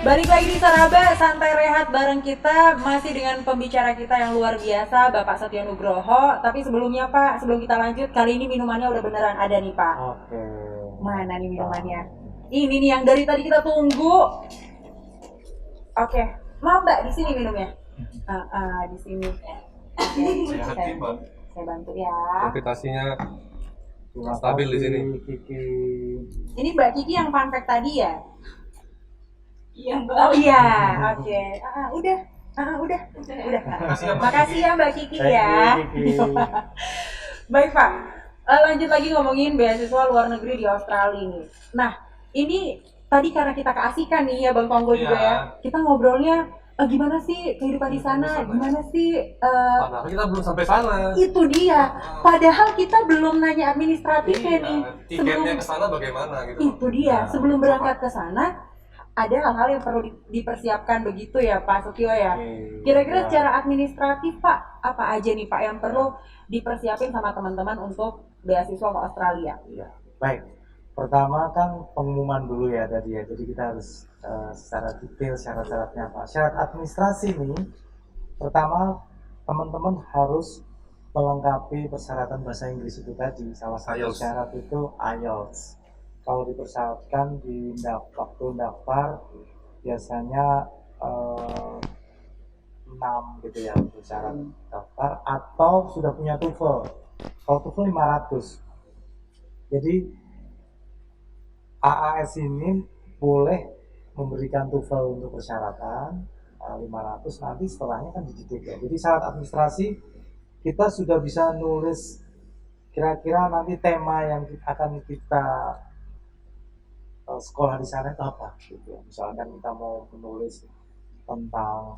Balik lagi di Saraba, santai rehat bareng kita masih dengan pembicara kita yang luar biasa, Bapak Setio Nugroho. Tapi sebelumnya Pak, sebelum kita lanjut, kali ini minumannya udah beneran ada nih Pak. Oke. Mana nih minumannya? Mantap. Ini nih yang dari tadi kita tunggu. Oke, mau Mbak di sini minumnya? Di sini. Sehat Saya, nih, Mbak. saya bantu ya. Gravitasinya Terima stabil di kasih, sini. Kiki. Ini Mbak Kiki yang fun fact tadi ya? Iya Mbak. Oh iya, oke. Udah. Udah. Makasih ya Mbak Kiki Thank ya. you, Kiki. Baik Pak, lanjut lagi ngomongin beasiswa luar negeri di Australia nih. Nah, ini tadi karena kita keasikan nih ya Bang Tonggo juga Iya. ya. Kita ngobrolnya gimana sih kehidupan di sana, gimana sih Padahal kita belum sampai sana. itu dia. Padahal kita belum nanya administratifnya nih. Tiketnya ke sana bagaimana gitu. Itu dia, sebelum berangkat ke sana ada hal-hal yang perlu dipersiapkan begitu ya Pak Setio ya. Kira-kira secara administratif Pak, apa aja nih Pak yang perlu dipersiapin sama teman-teman untuk beasiswa ke Australia? Iya. Baik. Pertama kan pengumuman dulu ya tadi ya. Jadi kita harus secara detail syarat-syaratnya apa. Syarat administrasi nih, pertama teman-teman harus melengkapi persyaratan bahasa Inggris itu tadi. Salah satu IELTS. syarat itu IELTS. Kalau dipersyaratkan di waktu daftar biasanya 6 gitu ya untuk syarat daftar, atau sudah punya TOEFL. Kalau TOEFL 500. Jadi AAS ini boleh memberikan TOEFL untuk persyaratan 500, nanti setelahnya kan dididik ya. Jadi syarat administrasi kita sudah bisa nulis kira-kira nanti tema yang akan kita sekolah di sana itu apa gitu. Misalkan kita mau menulis tentang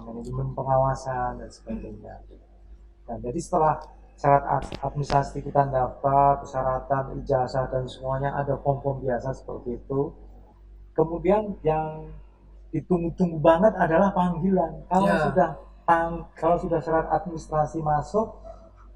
manajemen pengawasan dan sebagainya. Dan jadi setelah syarat administrasi kita daftar, persyaratan, ijazah dan semuanya ada form-form biasa seperti itu. Kemudian yang ditunggu-tunggu banget adalah panggilan. Kalau sudah syarat administrasi masuk,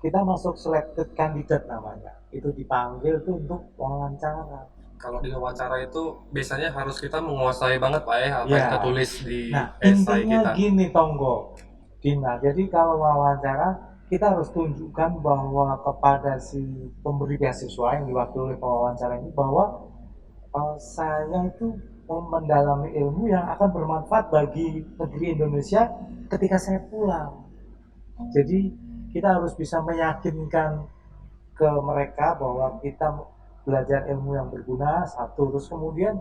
kita masuk selected candidate namanya. Itu dipanggil tuh untuk wawancara. Kalau di wawancara itu biasanya harus kita menguasai banget Pak ya apa Ya. yang kita tulis di Nah, esai intinya kita. gini Tonggo, Dina. Jadi kalau wawancara kita harus tunjukkan bahwa kepada si pemberi beasiswa yang diwakili oleh pewawancara ini bahwa saya itu mendalami ilmu yang akan bermanfaat bagi negeri Indonesia ketika saya pulang. Jadi kita harus bisa meyakinkan ke mereka bahwa kita belajar ilmu yang berguna satu, terus kemudian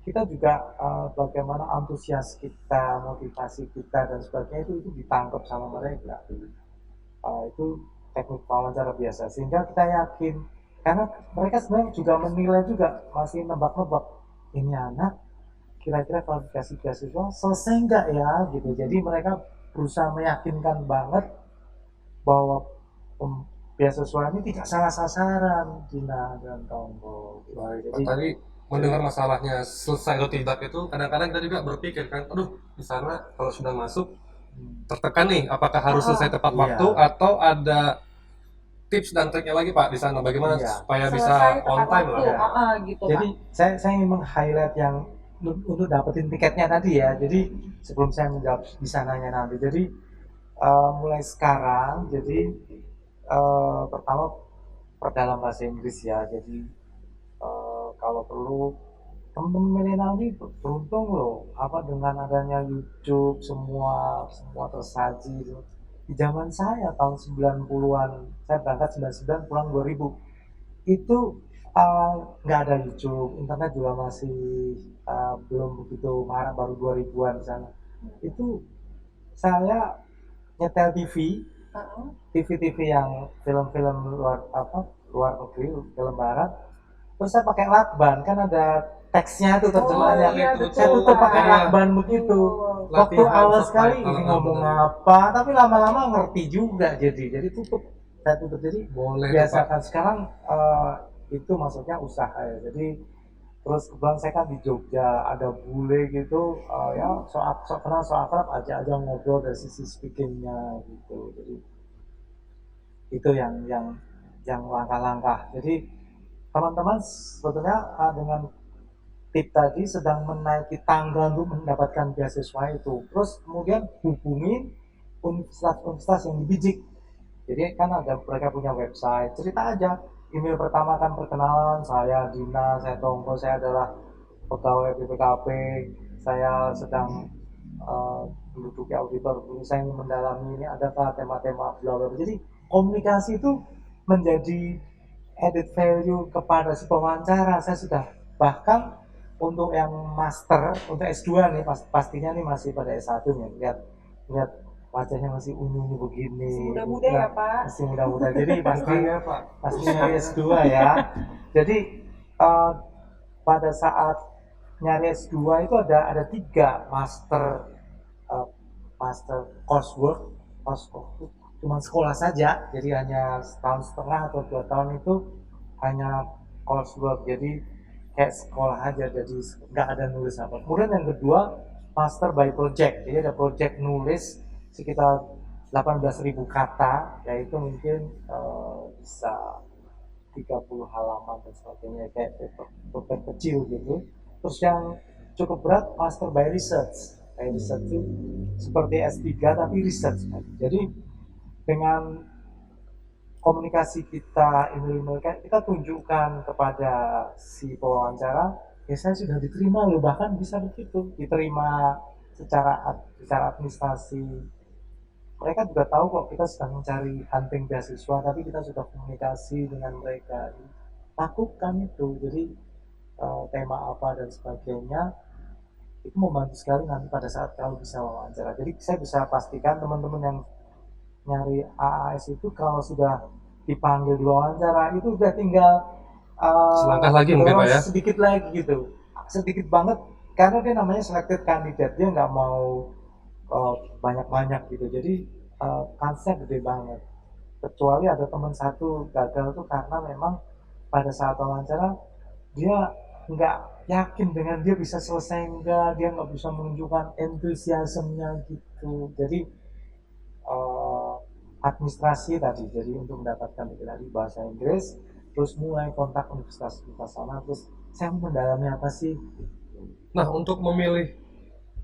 kita juga bagaimana antusias kita, motivasi kita dan sebagainya itu ditangkap sama mereka. Itu teknik wawancara biasa sehingga kita yakin, karena mereka sebenarnya juga menilai juga, masih nebak-nebak ini anak kira-kira kualifikasi beasiswa selesai enggak ya gitu. Jadi mereka berusaha meyakinkan banget bahwa beasiswa ini tidak salah sasaran, Dina dan Tonggo. Baik, Pak. Jadi Tadi mendengar masalahnya selesai atau tidak itu kadang-kadang kita juga berpikir kan, aduh di sana kalau sudah masuk tertekan nih, apakah harus selesai tepat Iya. waktu atau ada tips dan triknya lagi Pak di sana bagaimana Iya. supaya bisa Selesai on tepat time waktu. lah. Gitu jadi Pak. saya ingin meng-highlight yang untuk dapetin tiketnya tadi ya. Jadi sebelum saya menjawab di sananya nanti, jadi mulai sekarang, jadi pertama perdalam bahasa Inggris ya. Jadi kalau perlu teman-teman milenial ini beruntung loh, apa dengan adanya YouTube semua tersaji. Di zaman saya tahun 90-an, saya berangkat 99 pulang 2000, itu nggak ada YouTube, internet juga masih belum begitu marak, baru 2000-an di sana. Itu saya nyetel TV yang film-film luar negeri, film barat. Terus saya pakai lakban, kan ada teksnya tuh terjemahannya. Oh, iya, Saya betul, tutup Pak. pakai lakban begitu. Waktu Latihan awal sekali subtitle ini nggak ngomong bener. apa, tapi lama-lama ngerti juga. Jadi saya tutup. Jadi Boleh tuh, Pak. biasakan sekarang itu maksudnya usaha ya. Jadi terus kebetulan saya kan di Jogja, ada bule gitu, ya sok kenal sok akrab aja ngobrol dari sisi speakingnya gitu. Jadi itu yang langkah-langkah. Jadi teman-teman sebetulnya dengan tip tadi sedang menaiki tangga untuk mendapatkan beasiswa itu. Terus kemudian hubungi universitas-universitas yang dibidik. Jadi kan ada mereka punya website, cerita aja. Email pertama kan perkenalan, saya Dina, saya Tongko, saya adalah pegawai BPKP, saya sedang menduduki auditor, saya ingin mendalami ini adakah tema-tema bla bla. Jadi komunikasi itu menjadi added value kepada si pewawancara. Saya sudah bahkan untuk yang master, untuk S2 nih pastinya nih masih pada S1 nih, lihat wajahnya masih unyu begini. Muda-muda ya Pak. Masih muda-muda. Jadi Makanya, Pak. pastinya S2 ya. Jadi pada saat nyari S2 itu ada 3 master coursework, cuma sekolah saja, jadi hanya setahun setengah atau 2 tahun itu hanya coursework, jadi kayak sekolah aja, jadi nggak ada nulis apa. Kemudian yang kedua master by project, jadi ada project nulis sekitar 18.000 kata, yaitu mungkin bisa 30 halaman dan sebagainya, kayak paper kecil gitu. Terus yang cukup berat master by research, kayak research itu seperti S3 tapi research. Jadi dengan komunikasi kita email kita tunjukkan kepada si pewawancara, ya saya sudah diterima loh, bahkan bisa begitu, diterima secara administrasi. Mereka juga tahu kok kita sedang mencari hunting beasiswa, tapi kita sudah komunikasi dengan mereka. Lakukan itu, jadi tema apa dan sebagainya, itu membantu sekali nanti pada saat kalau bisa wawancara. Jadi saya bisa pastikan teman-teman yang nyari AAS itu kalau sudah dipanggil di wawancara itu udah tinggal Selangkah lagi mungkin Pak ya? sedikit lagi gitu, sedikit banget, karena dia namanya selected candidate, dia nggak mau banyak-banyak gitu, jadi kansnya gede banget. Kecuali ada teman satu gagal tuh karena memang pada saat wawancara dia nggak yakin dengan dia bisa selesai enggak, dia nggak bisa menunjukkan entusiasmenya gitu. Jadi administrasi tadi, jadi untuk mendapatkan itu tadi bahasa Inggris, terus mulai kontak universitas sana, terus saya mau mendalami apa sih. Nah, untuk memilih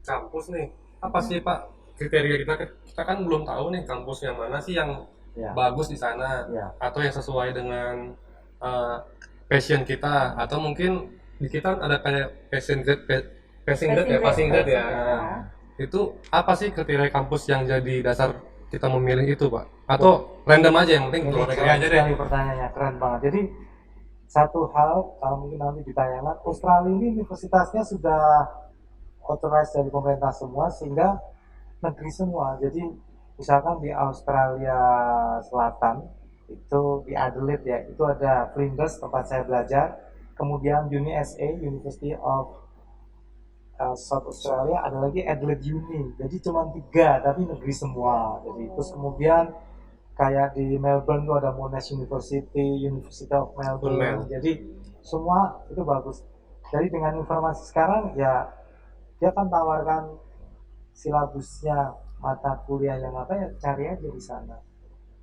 kampus nih, apa sih Pak kriteria kita? Kita kan belum tahu nih kampus yang mana sih yang Ya. bagus di sana, Ya. atau yang sesuai dengan passion kita, atau mungkin di kita ada kayak passing grade ya. Itu apa sih kriteria kampus yang jadi dasar kita memilih itu Pak? Atau random aja, yang penting keluar negeri aja deh. Pertanyaannya keren banget. Jadi satu hal, kalau mungkin nanti ditayangkan, Australia ini universitasnya sudah authorized dari pemerintah semua, sehingga negeri semua. Jadi misalkan di Australia Selatan itu di Adelaide ya, itu ada Flinders tempat saya belajar, kemudian UniSA, University of South Australia, ada lagi Adelaide Uni. Jadi cuma 3 tapi negeri semua. Jadi terus kemudian kayak di Melbourne tuh ada Monash University, University of Melbourne. Jadi semua itu bagus. Jadi dengan informasi sekarang ya, dia kan tawarkan silabusnya, mata kuliah yang apa ya, cari aja di sana.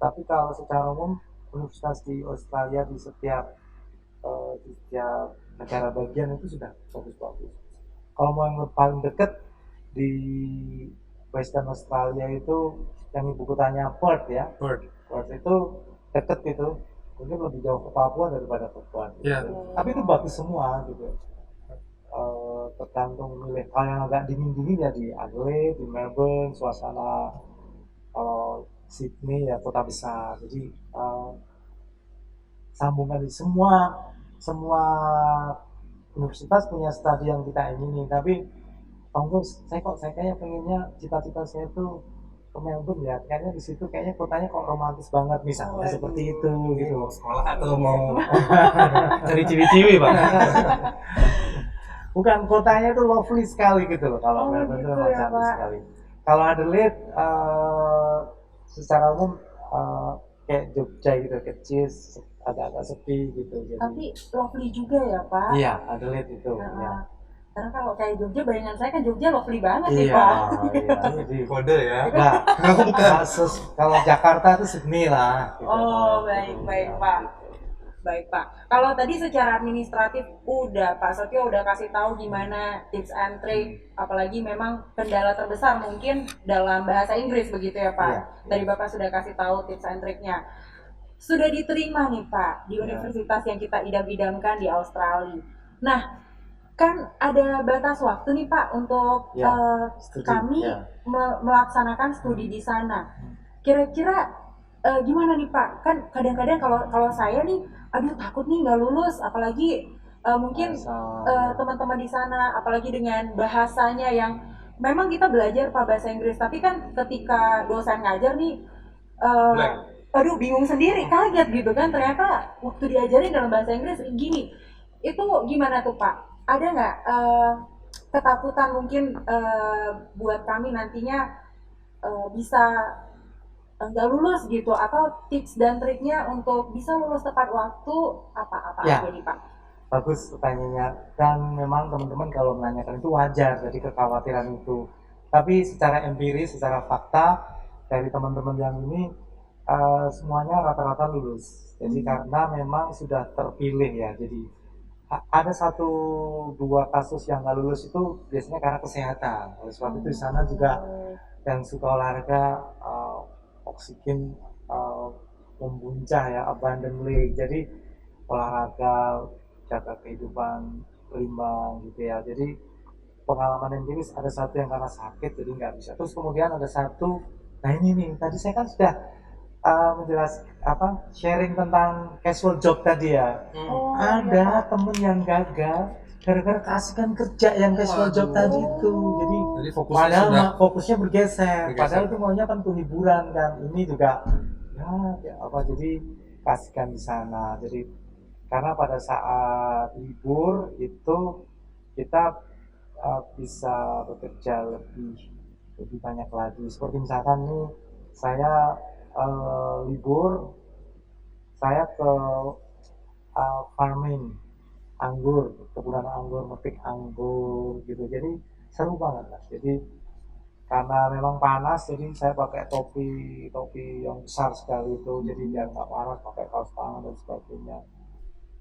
Tapi kalau secara umum universitas di Australia di setiap negara bagian itu sudah bagus-bagus. Kalau mau yang paling dekat di Western Australia itu yang ibu kotanya Perth ya. Perth itu dekat gitu, mungkin lebih jauh ke Papua daripada ke Perth. Yeah. Tapi itu bagus semua gitu. Tergantung milih. Kalau yang agak dingin-dingin ya di Adelaide, di Melbourne, suasana. Kalau Sydney ya kota besar. Jadi sambungan di semua universitas punya studi yang kita ingini, tapi saya kayaknya pengennya, cita-cita saya itu ke Melbourne ya, kayaknya di situ kayaknya kotanya kok romantis banget misalnya, seperti itu gitu. Sekolah atau mau cari ciwi-ciwi Pak? Bukan, kotanya itu lovely sekali gitu loh. Kalau Melbourne itu memang cantik sekali. Kalau Adelaide secara umum kayak Jogja gitu, kecil, agak-agak sepi gitu. Jadi, tapi lovely juga ya Pak. Iya, Adelaide itu. Ya. Karena kalau kayak Jogja, bayangan saya kan Jogja lovely banget Iya, nih Pak. iya. Jadi Kode ya. enggak, kasus kalau Jakarta itu Sydney lah. Gitu. Oh, baik Pak. Baik Pak. Kalau tadi secara administratif udah Pak Setio udah kasih tahu gimana tips and trick, apalagi memang kendala terbesar mungkin dalam bahasa Inggris begitu ya Pak. Iya. Tadi Bapak sudah kasih tahu tips and triknya. Sudah diterima nih Pak di Iya. universitas yang kita idam-idamkan di Australia. Nah, kan ada batas waktu nih Pak untuk Ya, studi, kami ya. melaksanakan studi di sana. Kira-kira gimana nih Pak? Kan kadang-kadang kalau saya nih, aduh takut nih nggak lulus, apalagi mungkin teman-teman di sana, apalagi dengan bahasanya yang memang kita belajar Pak bahasa Inggris, tapi kan ketika dosen ngajar nih, Blank. aduh bingung sendiri, kaget gitu kan, ternyata waktu diajarin dalam bahasa Inggris gini, itu gimana tuh Pak? Ada nggak ketakutan mungkin buat kami nantinya bisa nggak lulus gitu, atau tips dan triknya untuk bisa lulus tepat waktu apa Ya. aja nih Pak? Bagus pertanyaannya, dan memang teman-teman kalau menanyakan itu wajar, jadi kekhawatiran itu. Tapi secara empiris, secara fakta dari teman-teman yang ini semuanya rata-rata lulus. Jadi karena memang sudah terpilih ya. Jadi ada 1-2 kasus yang nggak lulus itu biasanya karena kesehatan. Oleh sebab itu di sana juga yang suka olahraga oksigen membuncah ya, abundantly. Jadi olahraga, jaga kehidupan berimbang gitu ya. Jadi pengalaman empiris ada satu yang karena sakit jadi nggak bisa. Terus kemudian ada satu, nah ini nih tadi saya kan sudah sharing tentang casual job tadi ya. Oh, Ada iya, Pak. temen yang gagal gara-gara kasihkan kerja yang casual job Waduh. tadi itu. Jadi Jadi padahal sudah fokusnya bergeser. bergeser. Padahal itu maunya kan untuk hiburan kan. Ini juga jadi kasihkan di sana. Jadi karena pada saat libur itu kita bisa bekerja lebih banyak lagi. Seperti misalkan nih saya libur, saya ke farming anggur, kebunan anggur, metik anggur gitu. Jadi seru banget lah. Jadi karena memang panas, jadi saya pakai topi yang besar sekali itu, jadi biar nggak panas, pakai kaos tangan dan sebagainya.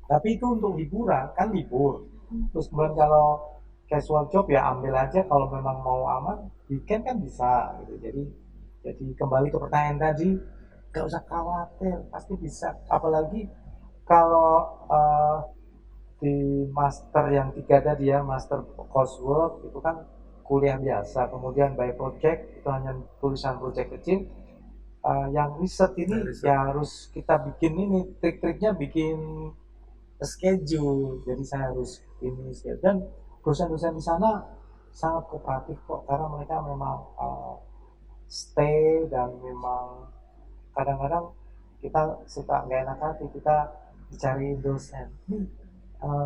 Tapi itu untuk hiburan, kan libur. Terus kemudian kalau casual job ya ambil aja kalau memang mau aman, weekend kan bisa gitu. Jadi kembali ke pertanyaan tadi, nggak usah khawatir, pasti bisa. Apalagi kalau di master yang 3 tadi ya, master coursework itu kan kuliah biasa, kemudian by project itu hanya tulisan project kecil. Yang riset ini Riset. ya harus kita bikin ini, trik-triknya bikin schedule, jadi saya harus ini schedule. Dan dosen-dosen di sana sangat kooperatif kok, karena mereka memang stay, dan memang kadang-kadang kita suka nggak enak hati, kita dicari dosen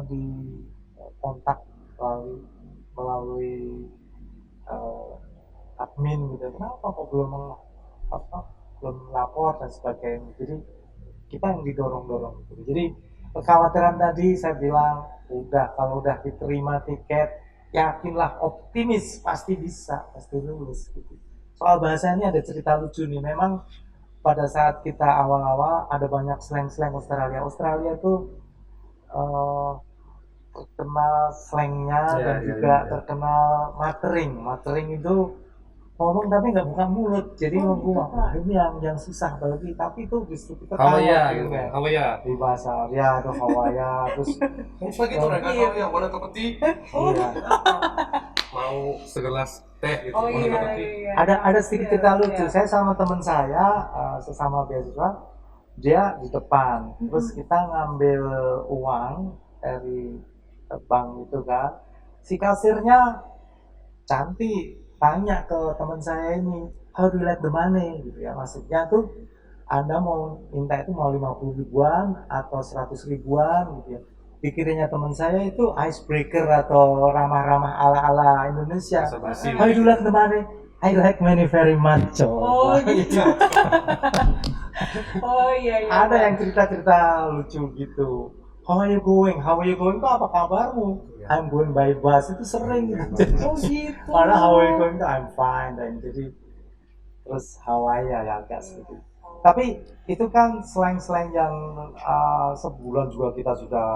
di kontak melalui admin gitu, kenapa kok belum lapor dan sebagainya. Jadi kita yang didorong-dorong gitu. Jadi kekhawatiran tadi saya bilang udah, kalau udah diterima tiket yakinlah, optimis, pasti bisa, pasti lulus gitu. Soal bahasanya ada cerita lucu nih, memang pada saat kita awal-awal ada banyak slang-slang Australia tuh terkenal slangnya, dan juga terkenal matering itu ngomong tapi nggak buka mulut, jadi ngomong ini yang susah apalagi, tapi itu justru kita tahu Hawaya gitu gitu. kan. Hawaya. Di bahasa ya itu Hawaya terus Apa gitu mereka tahu yang mana seperti iya. mau segelas teh gitu. Oh Mana iya, seperti. iya. ada sedikit Iya, cerita lucu. iya. Saya sama teman saya sesama beasiswa, dia di depan, terus kita ngambil uang dari bank itu kan, si kasirnya cantik tanya ke teman saya ini, how do you like the money gitu ya, maksudnya tuh Anda mau minta itu mau 50 ribuan atau 100 ribuan gitu ya. Pikirannya teman saya itu icebreaker atau ramah-ramah ala-ala Indonesia. Bahasa basi. How do you like the money? I like money very much. Oh, gitu. Oh iya, iya. Ada yang cerita-cerita lucu gitu. How are you going? How are you going? Itu apa kabarmu? I'm going by bus, itu sering gitu. Oh gitu. Padahal how are you going? Itu I'm fine. Dan jadi terus Hawaii ya agak sedikit. Tapi itu kan slang-slang yang sebulan juga kita sudah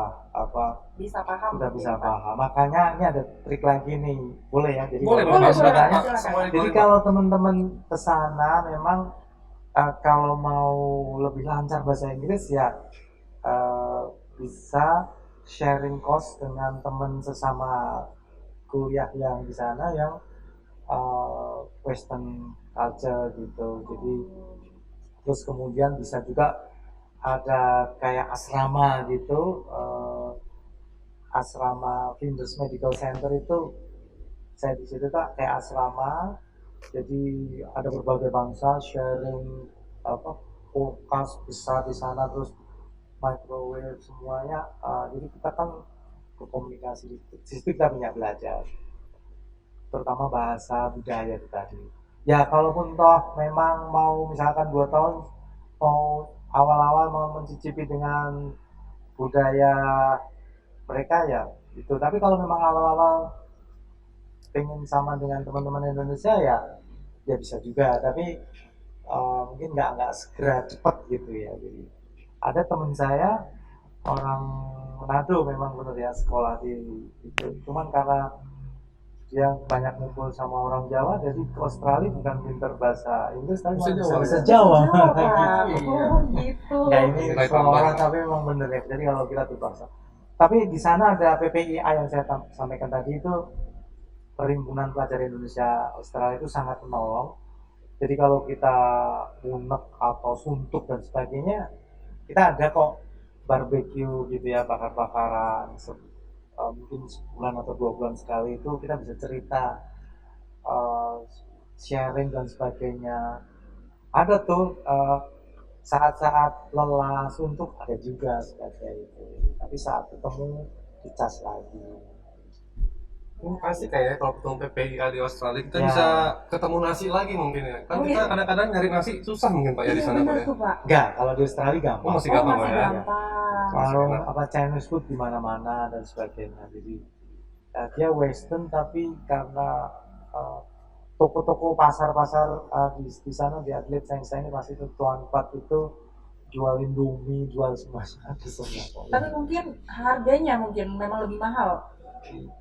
Bisa paham sudah mungkin, bisa Pak. paham. Makanya ini ada trik lagi nih, boleh ya? Jadi Boleh, kalau boleh, sebenarnya- Pak. Semuanya jadi boleh, Pak. kalau teman-teman ke sana memang kalau mau lebih lancar bahasa Inggris ya bisa sharing cost dengan teman sesama kuliah yang di sana yang Western culture gitu. Jadi terus kemudian bisa juga ada kayak asrama gitu, asrama Flinders Medical Center itu saya di situ tak kayak asrama. Jadi ada berbagai bangsa sharing kulkas besar di sana, terus microwave semuanya. Jadi kita kan berkomunikasi di situ, kita banyak belajar, terutama bahasa budaya itu tadi. Ya kalaupun toh memang mau misalkan 2 tahun mau awal-awal mau mencicipi dengan budaya mereka ya itu. Tapi kalau memang awal-awal pengen sama dengan teman-teman Indonesia ya bisa juga. Tapi mungkin nggak segera cepat gitu ya. Jadi ada teman saya orang Manado memang benar ya sekolah di itu. Cuman karena dia banyak ngumpul sama orang Jawa, jadi ke Australia bukan pinter bahasa Inggris tapi Bisa Jawa, bisa ya? Jawa. Pak. Gitu, iya. Oh gitu. Nggak ini Nilai semua tambah. orang tapi memang bener ya. Jadi kalau kita terpaksa. Tapi di sana ada PPIA yang saya sampaikan tadi itu, Perhimpunan Pelajar Indonesia Australia, itu sangat menolong. Jadi kalau kita unek atau suntuk dan sebagainya, kita ada kok barbeque gitu ya, bakar-bakaran. Mungkin sebulan atau 2 bulan sekali itu kita bisa cerita, sharing dan sebagainya. Ada tuh saat-saat lelah, suntuk ada juga seperti itu. Tapi saat ketemu dicas lagi. Ini pasti kayaknya kalau ketemu PPIA di Australia kita Ya. bisa ketemu nasi lagi mungkin ya. Kan Oh, kita iya. kadang-kadang nyari nasi susah mungkin Pak ya di Iya sana Pak benar ya. tuh Pak. Enggak, kalau di Australia gampang. Oh, masih Oh gampang, masih Pak, ya? gampang. Kalau Masih Chinese food di mana-mana dan sebagainya. Jadi dia Western tapi karena toko-toko pasar-pasar di sana di Adelaide saya ini masih itu Tuan Pat itu jual Indomie, jual semuanya ada semua. Tapi mungkin harganya mungkin memang lebih mahal.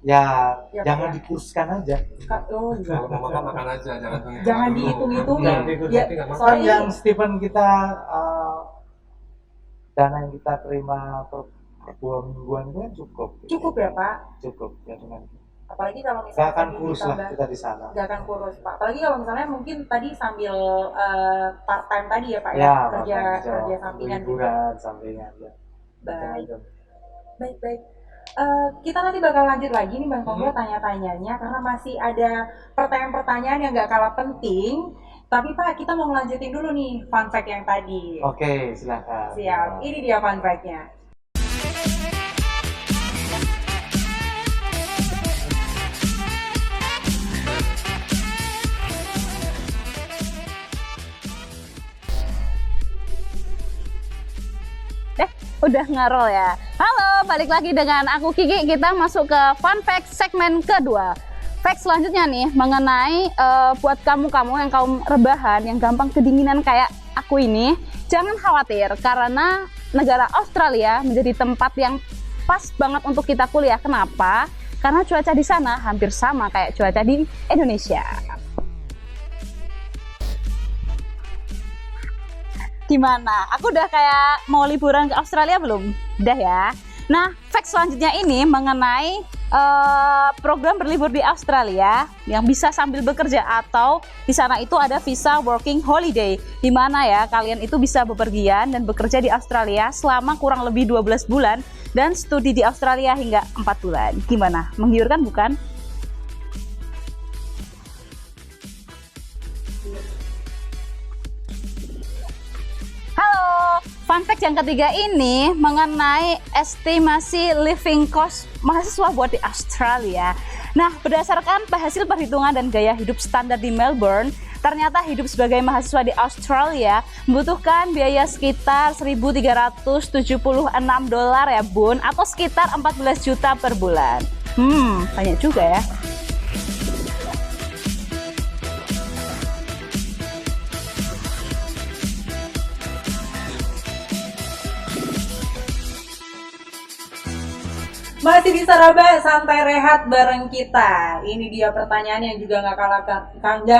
Ya, Ya, jangan Pak. dikuruskan aja. Oh iya. Kalau mau makan makan aja, jangan Jangan dulu. dihitung-hitungin. Jangan dihitung. Ya, Nanti nggak makan. Kan soalnya yang Stephen kita dana yang kita terima per 2 mingguan itu kan cukup. cukup ya Pak. Cukup ya dengan. Apalagi kalau Gak misalnya akan tadi kurus lah ditambah- kita di sana. nggak akan kurus Pak. Apalagi kalau misalnya mungkin tadi sambil part time tadi ya Pak Ya, kerja sampingan juga. liburan sampingan ya. Baik. Baik. Kita nanti bakal lanjut lagi nih Bang Kongga tanya-tanyanya karena masih ada pertanyaan-pertanyaan yang nggak kalah penting. Tapi Pak, kita mau ngelanjutin dulu nih fun fact yang tadi. Oke, silakan. Siap. Ini dia fun fact-nya. Udah ngerol ya. Halo, balik lagi dengan aku Kiki. Kita masuk ke fun fact segmen kedua. Fact selanjutnya nih mengenai buat kamu-kamu yang kaum rebahan yang gampang kedinginan kayak aku ini, jangan khawatir karena negara Australia menjadi tempat yang pas banget untuk kita kuliah. Kenapa? Karena cuaca di sana hampir sama kayak cuaca di Indonesia. Gimana? Aku udah kayak mau liburan ke Australia belum? Udah ya. Nah, fact selanjutnya ini mengenai program berlibur di Australia yang bisa sambil bekerja atau di sana itu ada visa working holiday, di mana ya kalian itu bisa bepergian dan bekerja di Australia selama kurang lebih 12 bulan dan studi di Australia hingga 4 bulan. Gimana? Menggiurkan bukan? Halo, fun fact yang ketiga ini mengenai estimasi living cost mahasiswa buat di Australia. Nah, berdasarkan hasil perhitungan dan gaya hidup standar di Melbourne, ternyata hidup sebagai mahasiswa di Australia membutuhkan biaya sekitar $1.376 ya bun, atau sekitar 14 juta per bulan. Banyak juga ya. Masih di Saraba santai rehat bareng kita. Ini dia pertanyaan yang juga nggak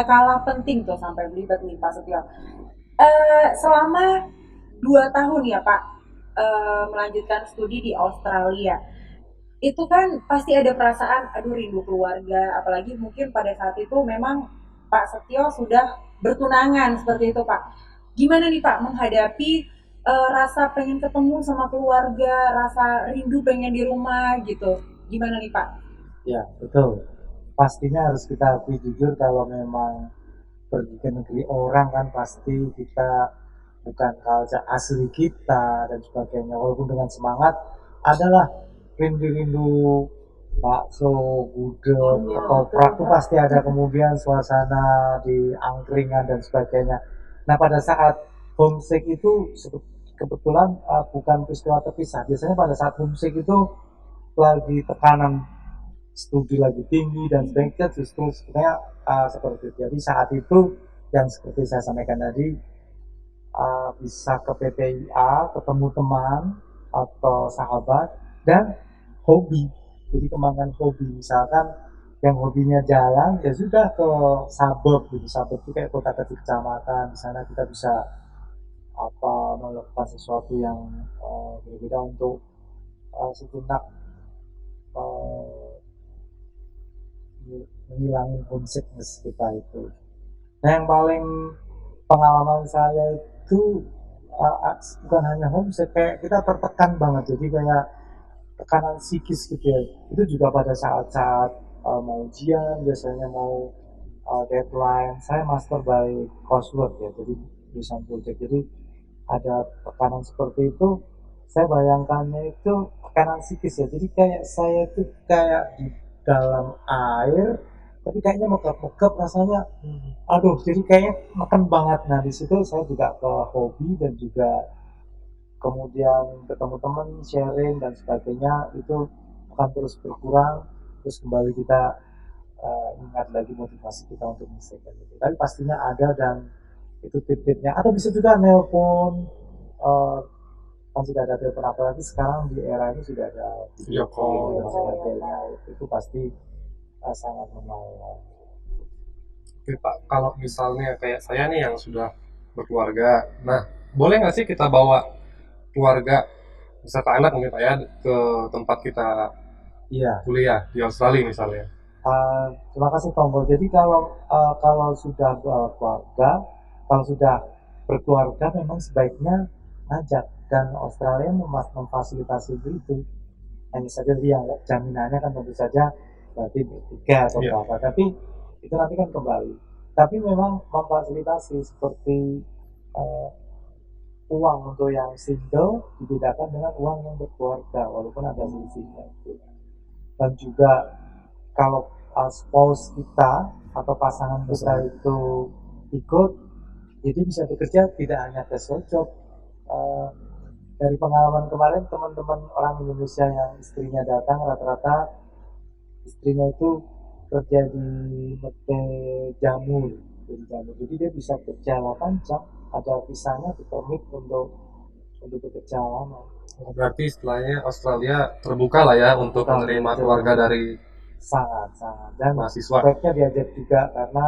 kalah penting tuh sampai belibet nih Pak Setio. Selama 2 tahun ya Pak melanjutkan studi di Australia, itu kan pasti ada perasaan aduh rindu keluarga, apalagi mungkin pada saat itu memang Pak Setio sudah bertunangan seperti itu Pak. Gimana nih Pak menghadapi rasa pengen ketemu sama keluarga, rasa rindu pengen di rumah gitu. Gimana nih Pak? Ya, betul. Pastinya harus kita akui jujur kalau memang pergi ke negeri orang kan pasti kita bukan culture asli kita dan sebagainya. Walaupun dengan semangat adalah rindu-rindu bakso, gudeg, Iya, ketoprak itu betul, Pak. pasti ada, kemudian suasana di angkringan dan sebagainya. Nah, pada saat homesick itu kebetulan bukan peristiwa terpisah. Biasanya pada saat homesick itu lagi tekanan studi lagi tinggi dan sebagainya, justru sebenarnya seperti itu. Jadi saat itu yang seperti saya sampaikan tadi, bisa ke PPIA, ketemu teman atau sahabat, dan hobi. Jadi kembangkan hobi, misalkan yang hobinya jalan ya sudah ke suburb gitu. Suburb itu kayak kota kecil kecamatan, di sana kita bisa melakukan sesuatu yang berbeda untuk sejenak uh, menghilangin homesickness kita itu. Nah, yang paling pengalaman saya itu bukan hanya homesick, kayak kita tertekan banget, jadi kayak tekanan psikis gitu ya. Itu juga pada saat-saat mau ujian, biasanya mau deadline. Saya master by coursework ya, jadi tulisan project. Jadi ada tekanan seperti itu, saya bayangkannya itu tekanan psikis ya. Jadi kayak saya itu kayak di dalam air, tapi kayaknya megap-megap rasanya. Aduh, jadi kayaknya makan banget. Nah, di situ saya juga ke hobi dan juga kemudian ketemu teman, sharing dan sebagainya, itu akan terus berkurang. Terus kembali kita ingat lagi motivasi kita untuk menyelesaikan itu. Tapi pastinya ada, dan itu tip-tipnya. Atau bisa juga nelpon, kan sudah ada telepon, apalagi sekarang di era ini sudah ada video call dan sebagainya. Itu pasti sangat menolong. Oke Pak, kalau misalnya kayak saya nih yang sudah berkeluarga, nah boleh nggak sih kita bawa keluarga beserta anak mungkin Pak ya ke tempat kita Iya. kuliah di Australia misalnya? Terima kasih Tombol. Jadi kalau sudah berkeluarga, kalau sudah berkeluarga memang sebaiknya ngajak, dan Australia memfasilitasi itu. Hanya saja yang jaminannya kan tentu saja berarti bertiga atau Iya. berapa, tapi itu nanti kan kembali. Tapi memang memfasilitasi seperti uang untuk yang single dibedakan dengan uang yang berkeluarga, walaupun ada selisihnya itu. Dan juga kalau spouse kita atau pasangan kita itu ikut, jadi bisa bekerja tidak hanya tes job. Dari pengalaman kemarin, teman-teman orang Indonesia yang istrinya datang, rata-rata istrinya itu kerja di mete jamur, jadi dia bisa kerja 8 jam, ada visanya, di permit untuk bekerja lama. Berarti istilahnya Australia terbuka lah ya untuk Terbuka, menerima betul. keluarga dari sangat dan mahasiswa. sebaiknya diajak juga, karena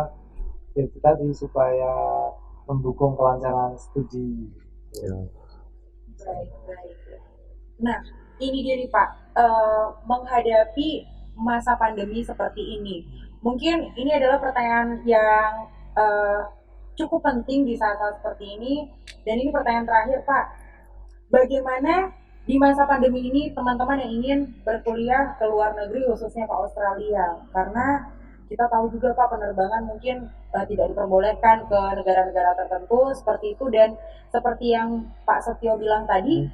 itu tadi supaya mendukung kelancaran studi. Baik. Nah, ini dia nih Pak, menghadapi masa pandemi seperti ini. Mungkin ini adalah pertanyaan yang cukup penting di saat-saat seperti ini. Dan ini pertanyaan terakhir Pak, bagaimana di masa pandemi ini teman-teman yang ingin berkuliah ke luar negeri, khususnya ke Australia? Karena kita tahu juga Pak, penerbangan mungkin tidak diperbolehkan ke negara-negara tertentu seperti itu. Dan seperti yang Pak Setio bilang tadi,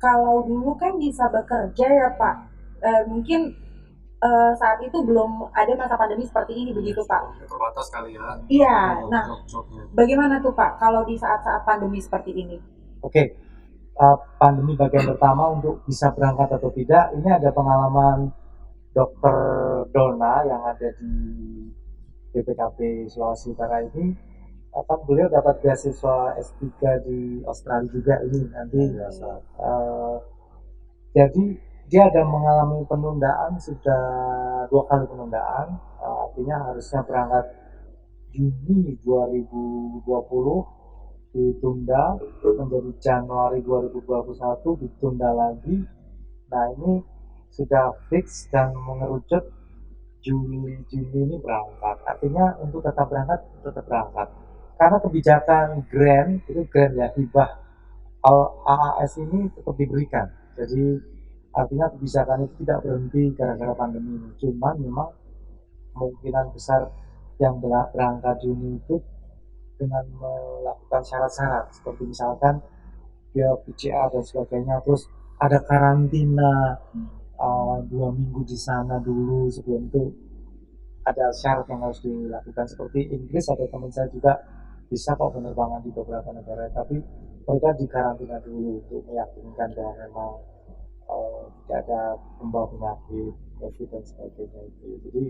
kalau dulu kan bisa bekerja ya Pak, mungkin saat itu belum ada masa pandemi seperti ini, begitu Pak? Terbatas kali ya. Iya. Nah, bagaimana tuh Pak kalau di saat-saat pandemi seperti ini? Oke. Pandemi bagian pertama untuk bisa berangkat atau tidak, ini ada pengalaman Dr. Dona yang ada di BPKB Sulawesi Utara ini. Kan beliau dapat beasiswa S3 di Australia juga ini nanti. Jadi dia ada mengalami penundaan, sudah 2 kali penundaan. Artinya harusnya berangkat Juni 2020 ditunda menjadi Januari 2021, ditunda lagi. Nah ini sudah fix dan mengerucut Juli ini berangkat. Artinya untuk tetap berangkat. Karena kebijakan grant ya, hibah AAS ini tetap diberikan. Jadi artinya kebijakan itu tidak berhenti gara-gara pandemi ini. Cuman memang kemungkinan besar yang berangkat Juni itu dengan melakukan syarat-syarat seperti misalkan dia PCR dan sebagainya, terus ada karantina 2 minggu di sana dulu. Sebelum itu ada syarat yang harus dilakukan. Seperti Inggris, ada teman saya juga bisa kok penerbangan di beberapa negara, tapi mereka dikarantina dulu untuk meyakinkan bahwa memang tidak ada pembawa penyakit COVID dan sebagainya itu. Jadi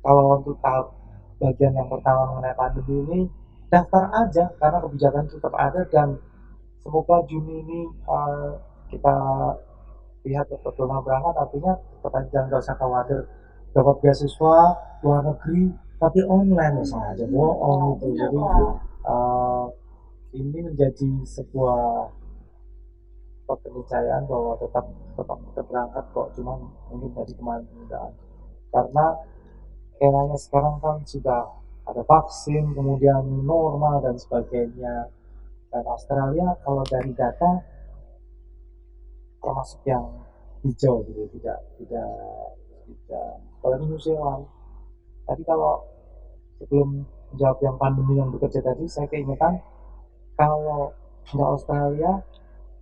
kalau untuk tahap bagian yang pertama mengenai pandemi ini, daftar aja karena kebijakan tetap ada, dan semoga Juni ini kita lihat betul-betul berangkat. Artinya tetap aja, jangan nggak usah khawatir dapat beasiswa luar negeri tapi online saja, bohong itu. Jadi ini menjadi sebuah kepercayaan bahwa tetap berangkat kok, cuma mungkin tadi kemarin penundaan karena eranya sekarang kan sudah ada vaksin, kemudian normal dan sebagainya. Dan Australia kalau dari data termasuk yang hijau gitu, tidak kalau New Zealand tadi, kalau sebelum menjawab yang pandemi yang bekerja tadi, saya keingetan kalau nggak Australia,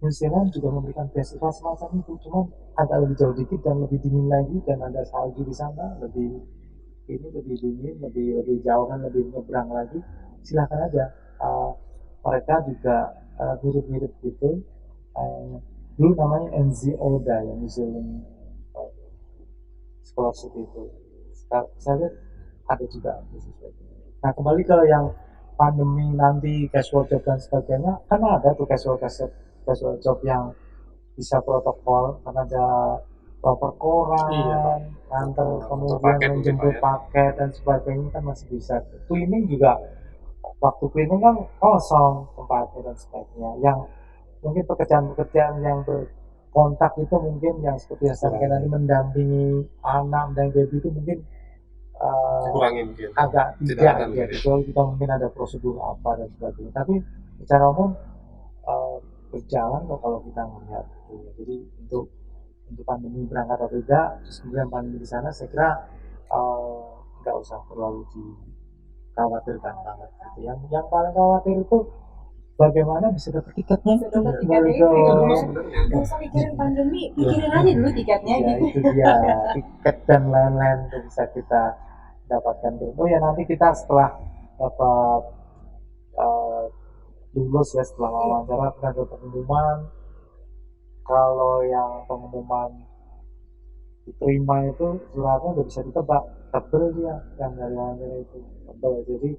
New Zealand juga memberikan beasiswa semacam itu, cuma agak lebih jauh dikit dan lebih dingin lagi, dan ada salju di sana, lebih dingin, lebih jauh dan lebih nyebrang lagi. Silakan aja, mereka juga mirip-mirip gitu. Dulu namanya NZODA ya, New Zealand scholarship itu. Saya lihat ada juga. Nah kembali ke yang pandemi nanti, casual job dan sebagainya, kan ada tuh casual job yang bisa protokol, kan ada proper koran, nganter, kemudian menjemput paket dan sebagainya, kan masih bisa. Cleaning juga, waktu cleaning kan kosong tempatnya dan sebagainya. Yang mungkin pekerjaan yang berkontak itu mungkin yang seperti yang saya tadi, mendampingi anak dan baby itu mungkin kurangi mungkin agak tidak ya, kecuali kita mungkin ada prosedur apa dan sebagainya. Tapi secara umum berjalan kok kalau kita melihat. Jadi untuk pandemi berangkat atau tidak, terus kemudian pandemi di sana, saya kira nggak usah terlalu dikhawatirkan banget. Yang paling khawatir itu bagaimana bisa dapat tiketnya. Nggak usah mikirin pandemi, pikirin aja dulu tiketnya ya, gitu. Itu dia, tiket dan lain-lain itu bisa kita dapatkan. Oh ya, nanti kita setelah dapat lulus ya, setelah wawancara kita ada pengumuman. Kalau yang pengumuman diterima itu suratnya udah bisa ditebak, tebel dia yang dari wawancara itu, tebel. Jadi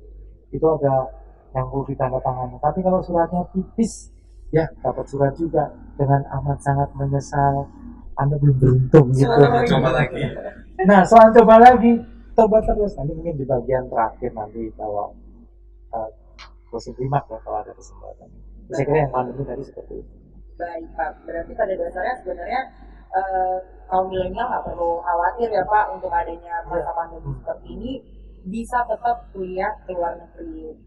itu ada yang perlu ditanda tangan. Tapi kalau suratnya tipis, ya dapat surat juga. Dengan amat sangat menyesal, Anda belum beruntung gitu. Coba lagi. Nah, soal coba lagi, coba terus. Nanti mungkin di bagian terakhir nanti kalau closing remark ya, kalau ada kesempatan. Saya kira yang pandemi tadi seperti itu. Baik Pak, berarti pada dasarnya sebenarnya kaum milenial nggak perlu khawatir ya Pak untuk adanya masa pandemi seperti ini, bisa tetap kuliah ke luar negeri.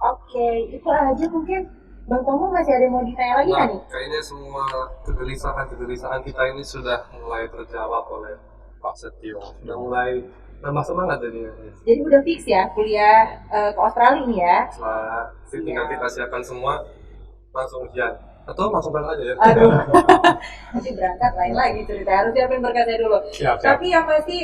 Oke, itu aja mungkin. Bang Tomo masih ada yang mau ditanya lagi nggak nih? Kayaknya semua kegelisahan kita ini sudah mulai terjawab oleh Pak Setio. Sudah mulai nambah semangat jadinya. Jadi udah fix ya kuliah ke Australia ini ya? Setelah tinggal kita siapkan semua, langsung ujian. Atau langsung berangkat aja ya? Aduh, nanti berangkat lain lagi cerita. Harus siapin berkasnya dulu. Siap. Tapi yang pasti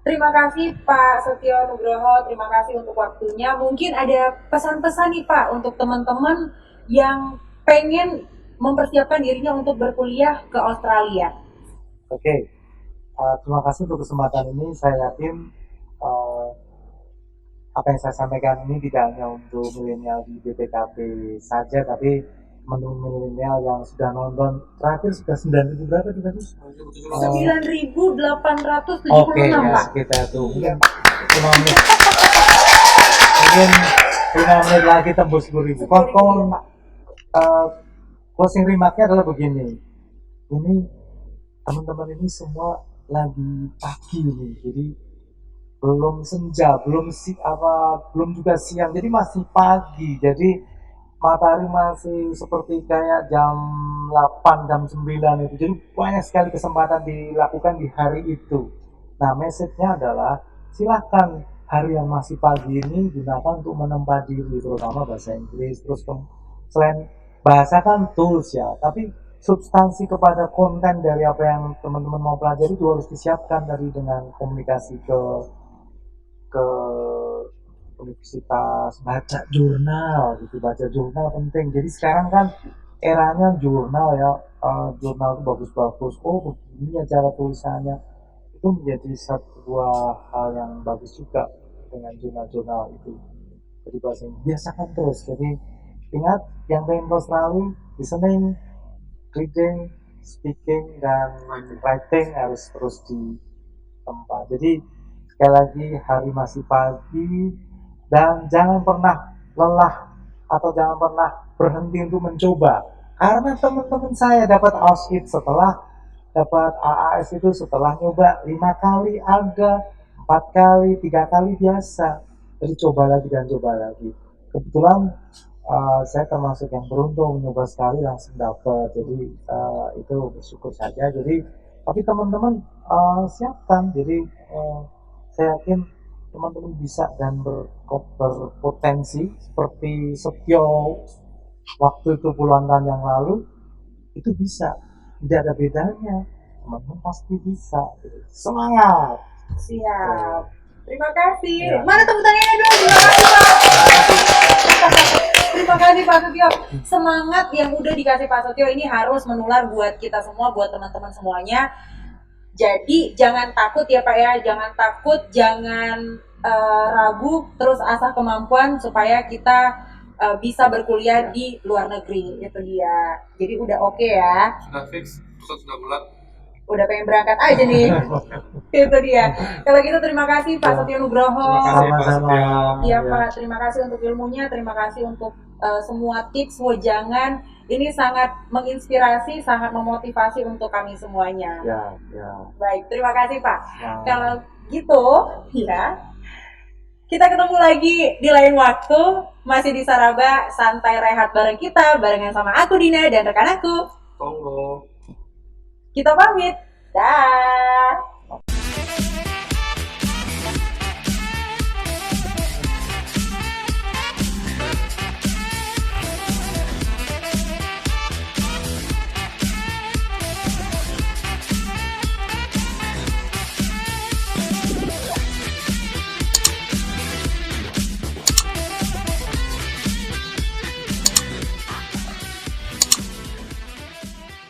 terima kasih Pak Setio Nugroho, terima kasih untuk waktunya. Mungkin ada pesan-pesan nih Pak untuk teman-teman yang pengen mempersiapkan dirinya untuk berkuliah ke Australia. Oke, terima kasih untuk kesempatan ini. Saya yakin apa yang saya sampaikan ini tidak hanya untuk milenial di BPKB saja, tapi teman-teman milenial yang sudah nonton terakhir sudah 9.000 berapa kita tuh? 9.876 Oke ya Pak. sekitar tuh mungkin 5 menit mungkin 5 menit lagi tembus 10.000. Closing remarknya adalah begini, ini teman-teman ini semua lagi pagi nih, jadi belum senja, belum juga siang, jadi masih pagi, jadi matahari masih seperti kayak jam 8, jam 9 itu, jadi banyak sekali kesempatan dilakukan di hari itu. Nah, message-nya adalah silakan hari yang masih pagi ini gunakan untuk menempa diri, terutama bahasa Inggris, terus selain bahasa kan tools ya, tapi substansi kepada konten dari apa yang teman-teman mau pelajari itu harus disiapkan tadi dengan komunikasi ke universitas, baca jurnal gitu, baca jurnal penting. Jadi sekarang kan eranya jurnal ya, jurnal itu bagus-bagus, oh begini ya cara tulisannya, itu menjadi sebuah hal yang bagus juga dengan jurnal-jurnal itu. Jadi bahasa biasakan terus, jadi ingat yang pengen ke Australia, listening, reading, speaking, dan writing harus terus ditempa. Jadi sekali lagi hari masih pagi dan jangan pernah lelah atau jangan pernah berhenti untuk mencoba. Karena teman-teman saya dapat AUSIT setelah dapat AAS itu setelah nyoba 5 kali ada, 4 kali, 3 kali biasa. Jadi coba lagi dan coba lagi. Kebetulan saya termasuk yang beruntung nyoba sekali langsung dapat, jadi itu bersyukur saja. Jadi tapi teman-teman siapkan, jadi saya yakin teman-teman bisa dan berpotensi seperti Setio waktu itu puluhan tahun yang lalu itu bisa, tidak ada bedanya, teman-teman pasti bisa. Semangat. Siap. Terima kasih. Ya. Mana tepuk tangannya dulu? Terima kasih Pak. Terima kasih Pak Setio. Semangat yang udah dikasih Pak Setio ini harus menular buat kita semua, buat teman-teman semuanya. Jadi jangan takut ya Pak ya, jangan takut, jangan ragu, terus asah kemampuan supaya kita bisa berkuliah di luar negeri. Itu dia. Jadi udah oke ya. Sudah fix, pusat sudah bulat. Udah pengen berangkat aja nih. Itu dia. Kalau gitu terima kasih Pak Setio Nugroho. Terima kasih Pak Sama-sama. Setio. Iya Pak, terima kasih untuk ilmunya, terima kasih untuk semua tips, wejangan. Ini sangat menginspirasi, sangat memotivasi untuk kami semuanya. Ya. Baik, terima kasih Pak. Ya. Kalau gitu, ya, kita ketemu lagi di lain waktu, masih di Saraba, santai rehat bareng kita, barengan sama aku Dina dan rekan aku. Tunggu. Kita pamit. Dah.